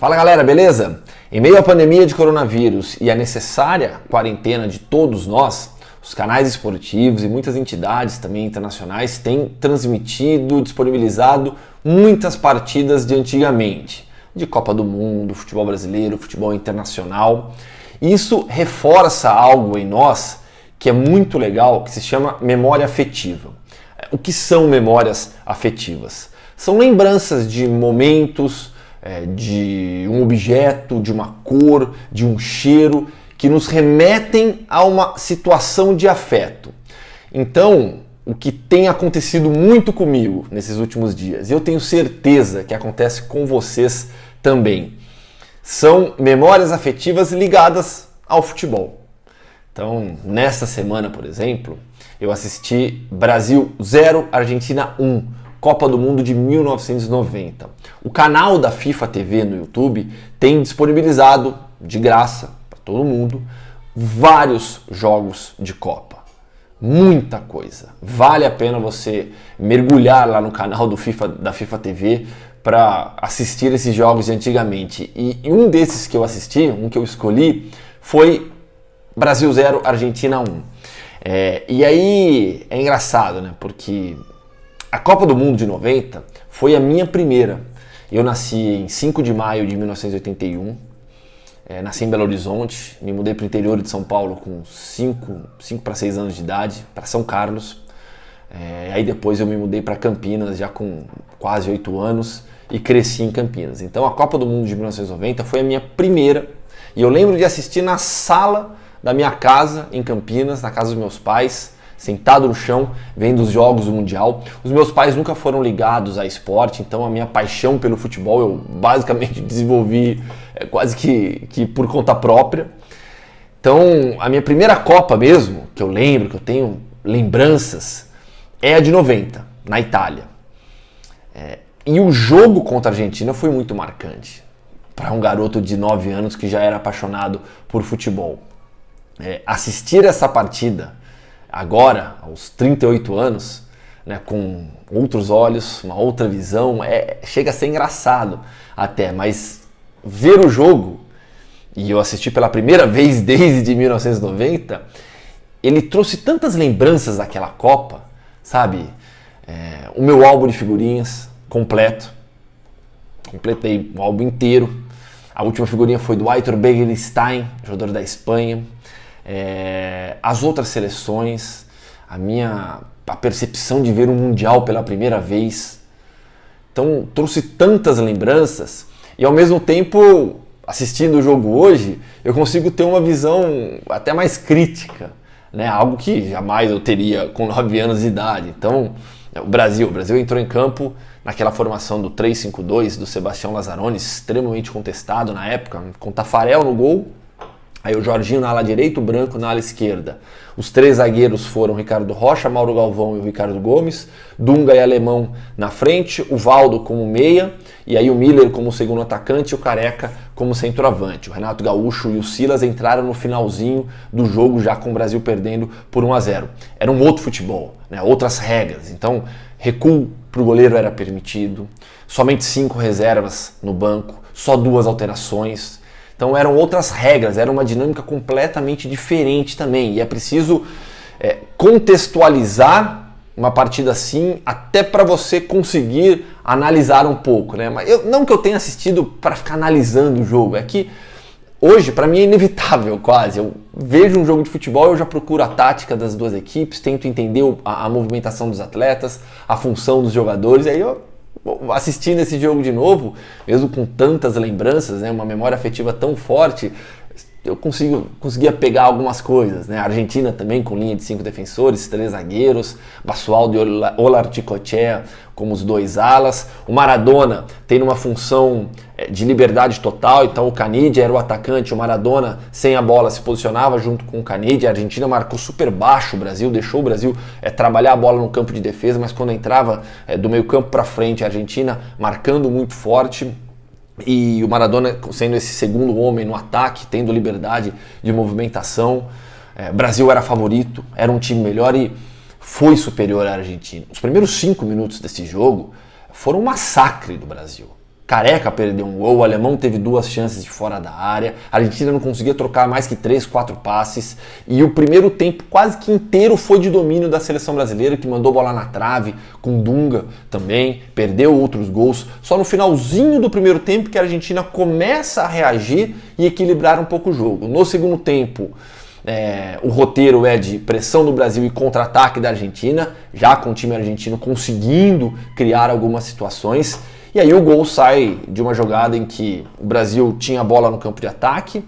Fala galera, beleza? Em meio à pandemia de coronavírus e à necessária quarentena de todos nós, os canais esportivos e muitas entidades também internacionais têm transmitido, disponibilizado muitas partidas de antigamente, de Copa do Mundo, futebol brasileiro, futebol internacional. Isso reforça algo em nós que é muito legal, que se chama memória afetiva. O que são memórias afetivas? São lembranças de momentos, de um objeto, de uma cor, de um cheiro, que nos remetem a uma situação de afeto. Então, o que tem acontecido muito comigo nesses últimos dias, e eu tenho certeza que acontece com vocês também, são memórias afetivas ligadas ao futebol. Então, nesta semana, por exemplo, eu assisti Brasil 0, Argentina 1, Copa do Mundo de 1990. O canal da FIFA TV no YouTube tem disponibilizado, de graça, para todo mundo, vários jogos de Copa. Muita coisa. Vale a pena você mergulhar lá no canal da FIFA TV para assistir esses jogos de antigamente. E um desses que eu assisti, um que eu escolhi, foi Brasil 0, Argentina 1. E aí é engraçado, né? Porque a Copa do Mundo de 90 foi a minha primeira. Eu nasci em 5 de maio de 1981, nasci em Belo Horizonte, me mudei para o interior de São Paulo com 5 para 6 anos de idade, para São Carlos. Aí depois eu me mudei para Campinas já com quase 8 anos e cresci em Campinas. Então a Copa do Mundo de 1990 foi a minha primeira e eu lembro de assistir na sala da minha casa em Campinas, na casa dos meus pais, sentado no chão, vendo os jogos do Mundial. Os meus pais nunca foram ligados a esporte, então a minha paixão pelo futebol eu basicamente desenvolvi quase que por conta própria. Então a minha primeira Copa mesmo, que eu lembro, que eu tenho lembranças, é a de 90, na Itália. E o jogo contra a Argentina foi muito marcante para um garoto de 9 anos que já era apaixonado por futebol. Assistir essa partida agora, aos 38 anos, né, com outros olhos, uma outra visão, chega a ser engraçado até, mas ver o jogo, e eu assisti pela primeira vez desde 1990, ele trouxe tantas lembranças daquela Copa, sabe? O meu álbum de figurinhas completo, completei o álbum inteiro. A última figurinha foi do Aitor Begiristain, jogador da Espanha. As outras seleções, a percepção de ver um Mundial pela primeira vez. Então trouxe tantas lembranças e ao mesmo tempo, assistindo o jogo hoje, eu consigo ter uma visão até mais crítica, né? Algo que jamais eu teria com 9 anos de idade. Então o Brasil entrou em campo naquela formação do 3-5-2 do Sebastião Lazzaroni, extremamente contestado na época, com Tafarel no gol. Aí o Jorginho na ala direita, o Branco na ala esquerda. Os 3 zagueiros foram Ricardo Rocha, Mauro Galvão e o Ricardo Gomes. Dunga e Alemão na frente, o Valdo como meia, e aí o Miller como segundo atacante e o Careca como centroavante. O Renato Gaúcho e o Silas entraram no finalzinho do jogo, já com o Brasil perdendo por 1-0. Era um outro futebol, né? Outras regras. Então, recuo para o goleiro era permitido, somente 5 reservas no banco, só 2 alterações. Então eram outras regras, era uma dinâmica completamente diferente também. E é preciso contextualizar uma partida assim até para você conseguir analisar um pouco, né? Mas não que eu tenha assistido para ficar analisando o jogo, é que hoje para mim é inevitável quase. Eu vejo um jogo de futebol, eu já procuro a tática das duas equipes, tento entender a movimentação dos atletas, a função dos jogadores, aí eu assistindo esse jogo de novo, mesmo com tantas lembranças, né, uma memória afetiva tão forte, eu conseguia pegar algumas coisas, né? A Argentina também com linha de 5 defensores, 3 zagueiros, Basualdo e Olarticochea como os 2 alas. O Maradona tem uma função de liberdade total, então o Canidia era o atacante, o Maradona sem a bola se posicionava junto com o Canidia. A Argentina marcou super baixo o Brasil, deixou o Brasil trabalhar a bola no campo de defesa, mas quando entrava do meio campo para frente, a Argentina marcando muito forte. E o Maradona sendo esse segundo homem no ataque, tendo liberdade de movimentação. O Brasil era favorito, era um time melhor e foi superior à Argentina. Os primeiros 5 minutos desse jogo foram um massacre do Brasil. Careca perdeu um gol, o alemão teve 2 chances de fora da área, a Argentina não conseguia trocar mais que 3, 4 passes, e o primeiro tempo quase que inteiro foi de domínio da seleção brasileira, que mandou bola na trave, com Dunga também, perdeu outros gols. Só no finalzinho do primeiro tempo que a Argentina começa a reagir e equilibrar um pouco o jogo. No segundo tempo, o roteiro é de pressão do Brasil e contra-ataque da Argentina, já com o time argentino conseguindo criar algumas situações. E aí o gol sai de uma jogada em que o Brasil tinha a bola no campo de ataque,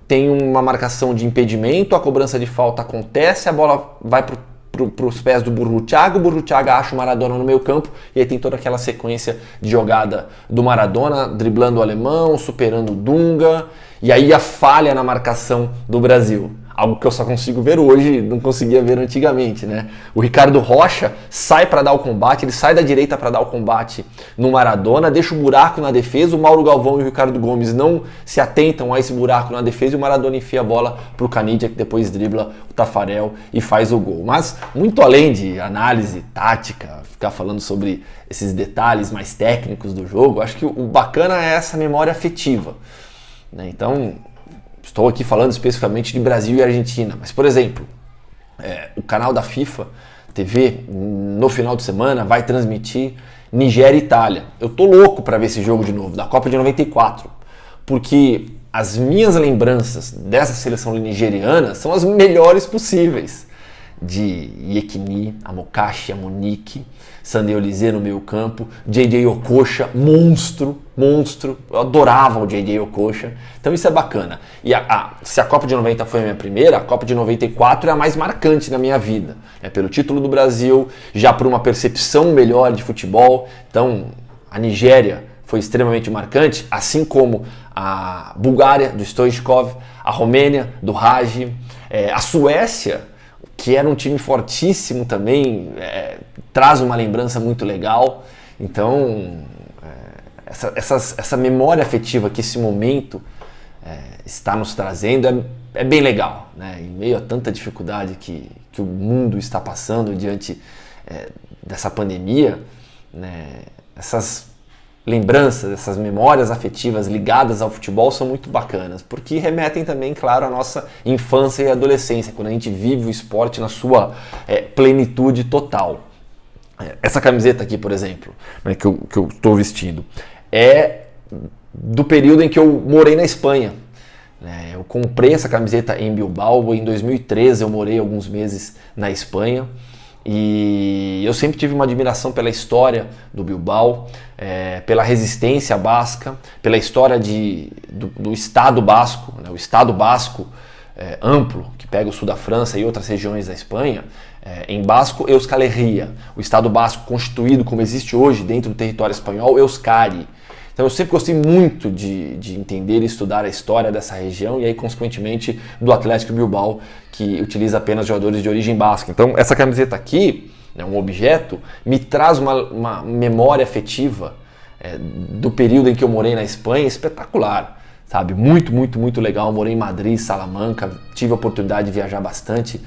tem uma marcação de impedimento, a cobrança de falta acontece, a bola vai para os pés do Burruchaga, o Burruchaga acha o Maradona no meio campo, e aí tem toda aquela sequência de jogada do Maradona, driblando o alemão, superando o Dunga, e aí a falha na marcação do Brasil. Algo que eu só consigo ver hoje, não conseguia ver antigamente, né? O Ricardo Rocha sai para dar o combate, ele sai da direita para dar o combate no Maradona, deixa o buraco na defesa, o Mauro Galvão e o Ricardo Gomes não se atentam a esse buraco na defesa e o Maradona enfia a bola para o Canidia, que depois dribla o Tafarel e faz o gol. Mas muito além de análise tática, ficar falando sobre esses detalhes mais técnicos do jogo, acho que o bacana é essa memória afetiva, né? Então, estou aqui falando especificamente de Brasil e Argentina, mas, por exemplo, o canal da FIFA TV, no final de semana, vai transmitir Nigéria e Itália. Eu tô louco para ver esse jogo de novo, da Copa de 94, porque as minhas lembranças dessa seleção nigeriana são as melhores possíveis. De Yekini, Amokachi, Amonike, Sandro Olise no meio campo, J.J. Okocha, monstro, eu adorava o J.J. Okocha, então isso é bacana. E se a Copa de 90 foi a minha primeira, a Copa de 94 é a mais marcante na minha vida, né? Pelo título do Brasil, já por uma percepção melhor de futebol, então a Nigéria foi extremamente marcante, assim como a Bulgária, do Stoichkov, a Romênia, do Hagi, a Suécia, que era um time fortíssimo também, traz uma lembrança muito legal. Então, essa memória afetiva que esse momento está nos trazendo é bem legal, né? Em meio a tanta dificuldade que o mundo está passando diante dessa pandemia, né? Essas lembranças, essas memórias afetivas ligadas ao futebol são muito bacanas, porque remetem também, claro, à nossa infância e adolescência, quando a gente vive o esporte na sua plenitude total. Essa camiseta aqui, por exemplo, né, que eu estou vestindo, é do período em que eu morei na Espanha. Eu comprei essa camiseta em Bilbao, em 2013 eu morei alguns meses na Espanha, e eu sempre tive uma admiração pela história do Bilbao, pela resistência basca, pela história do Estado Basco, né? O Estado Basco amplo, que pega o sul da França e outras regiões da Espanha, em basco, Euskal Herria. O Estado Basco constituído como existe hoje dentro do território espanhol, Euskadi. Então eu sempre gostei muito de entender e estudar a história dessa região e aí, consequentemente, do Atlético Bilbao, que utiliza apenas jogadores de origem basca. Então essa camiseta aqui, um objeto, me traz uma memória afetiva do período em que eu morei na Espanha espetacular, sabe? Muito, muito, muito legal. Eu morei em Madrid, Salamanca, tive a oportunidade de viajar bastante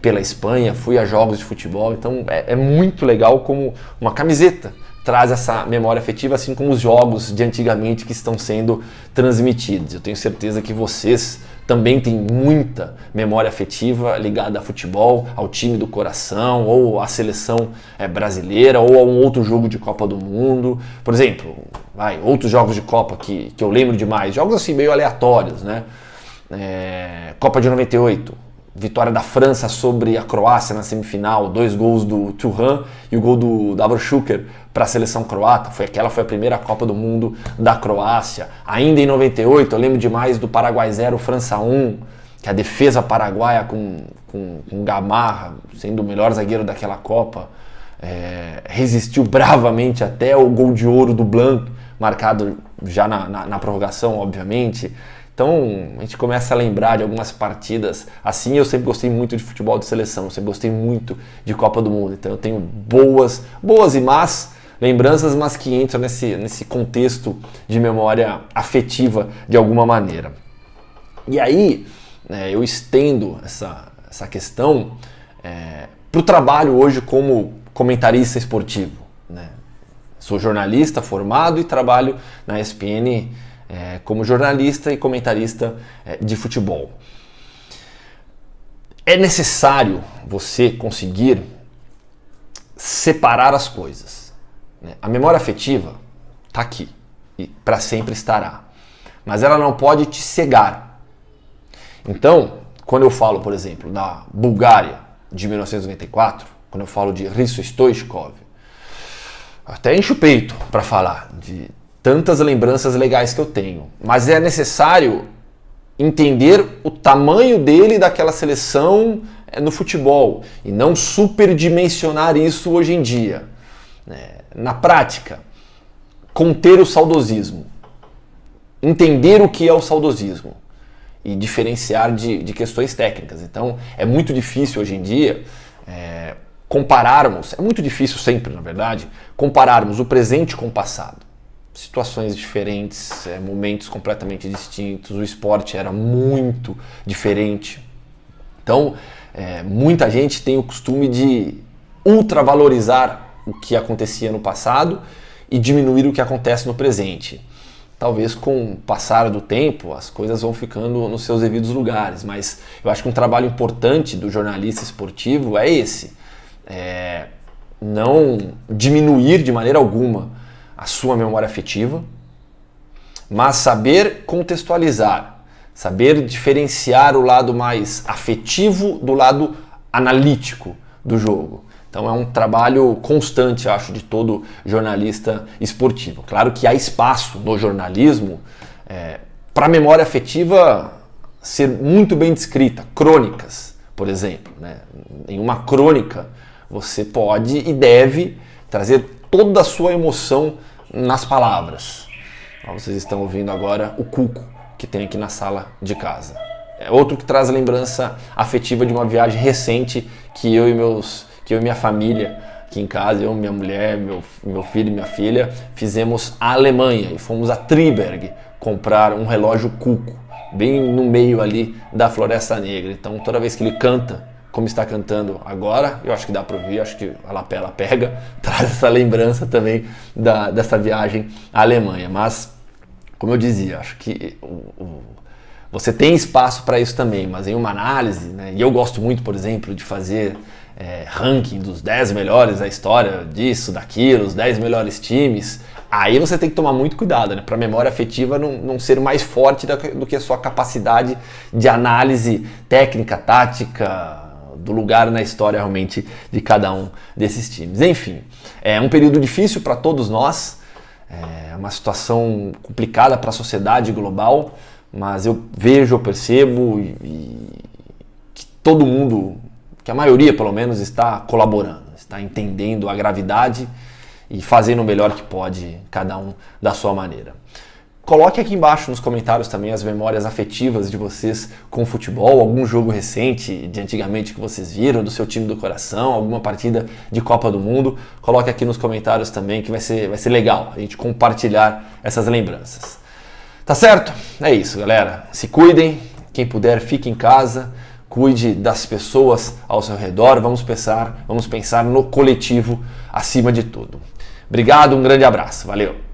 pela Espanha, fui a jogos de futebol, então é muito legal como uma camiseta traz essa memória afetiva, assim como os jogos de antigamente que estão sendo transmitidos. Eu tenho certeza que vocês também têm muita memória afetiva ligada a futebol, ao time do coração, ou à seleção brasileira, ou a um outro jogo de Copa do Mundo. Por exemplo, outros jogos de Copa que eu lembro demais, jogos assim meio aleatórios, né? Copa de 98, vitória da França sobre a Croácia na semifinal, 2 gols do Thuram e o gol do Davor Šuker para a seleção croata. Aquela foi a primeira Copa do Mundo da Croácia. Ainda em 98, eu lembro demais do Paraguai 0, França 1, que a defesa paraguaia com Gamarra, sendo o melhor zagueiro daquela Copa, resistiu bravamente até o gol de ouro do Blanc, marcado já na prorrogação, obviamente. Então a gente começa a lembrar de algumas partidas assim. Eu sempre gostei muito de futebol de seleção, eu sempre gostei muito de Copa do Mundo. Então eu tenho boas e más lembranças, mas que entram nesse contexto de memória afetiva de alguma maneira. E aí eu estendo essa questão para o trabalho hoje como comentarista esportivo, né? Sou jornalista formado e trabalho na ESPN como jornalista e comentarista de futebol. É necessário você conseguir separar as coisas. A memória afetiva está aqui e para sempre estará, mas ela não pode te cegar. Então, quando eu falo, por exemplo, da Bulgária de 1994, quando eu falo de Hristo Stoichkov, até encho o peito para falar de tantas lembranças legais que eu tenho, mas é necessário entender o tamanho dele daquela seleção no futebol e não superdimensionar isso hoje em dia. Na prática, conter o saudosismo, entender o que é o saudosismo e diferenciar de questões técnicas. Então, é muito difícil hoje em dia compararmos, é muito difícil sempre, na verdade, compararmos o presente com o passado. Situações diferentes, momentos completamente distintos, o esporte era muito diferente. Então, muita gente tem o costume de ultravalorizar o que acontecia no passado e diminuir o que acontece no presente. Talvez com o passar do tempo as coisas vão ficando nos seus devidos lugares, mas eu acho que um trabalho importante do jornalista esportivo é esse. Não diminuir de maneira alguma a sua memória afetiva, mas saber contextualizar, saber diferenciar o lado mais afetivo do lado analítico do jogo. Então é um trabalho constante, acho, de todo jornalista esportivo. Claro que há espaço no jornalismo para a memória afetiva ser muito bem descrita. Crônicas, por exemplo. Em uma crônica você pode e deve trazer toda a sua emoção nas palavras. Vocês estão ouvindo agora o cuco que tem aqui na sala de casa. É outro que traz a lembrança afetiva de uma viagem recente que eu e minha família aqui em casa, eu, minha mulher, meu filho e minha filha, fizemos à Alemanha e fomos a Triberg comprar um relógio cuco, bem no meio ali da Floresta Negra. Então toda vez que ele canta, como está cantando agora, eu acho que dá para ouvir, acho que a lapela pega, traz essa lembrança também dessa viagem à Alemanha. Mas, como eu dizia, acho que você tem espaço para isso também, mas em uma análise, e eu gosto muito, por exemplo, de fazer ranking dos 10 melhores da história, disso, daquilo, os 10 melhores times, aí você tem que tomar muito cuidado, para a memória afetiva não ser mais forte do que a sua capacidade de análise técnica, tática, do lugar na história realmente de cada um desses times. Enfim, é um período difícil para todos nós, é uma situação complicada para a sociedade global, mas eu vejo, eu percebo que todo mundo, que a maioria pelo menos, está colaborando, está entendendo a gravidade e fazendo o melhor que pode, cada um da sua maneira. Coloque aqui embaixo nos comentários também as memórias afetivas de vocês com o futebol, algum jogo recente de antigamente que vocês viram, do seu time do coração, alguma partida de Copa do Mundo. Coloque aqui nos comentários também que vai ser legal a gente compartilhar essas lembranças. Tá certo? É isso, galera. Se cuidem, quem puder fique em casa, cuide das pessoas ao seu redor, vamos pensar no coletivo acima de tudo. Obrigado, um grande abraço, valeu!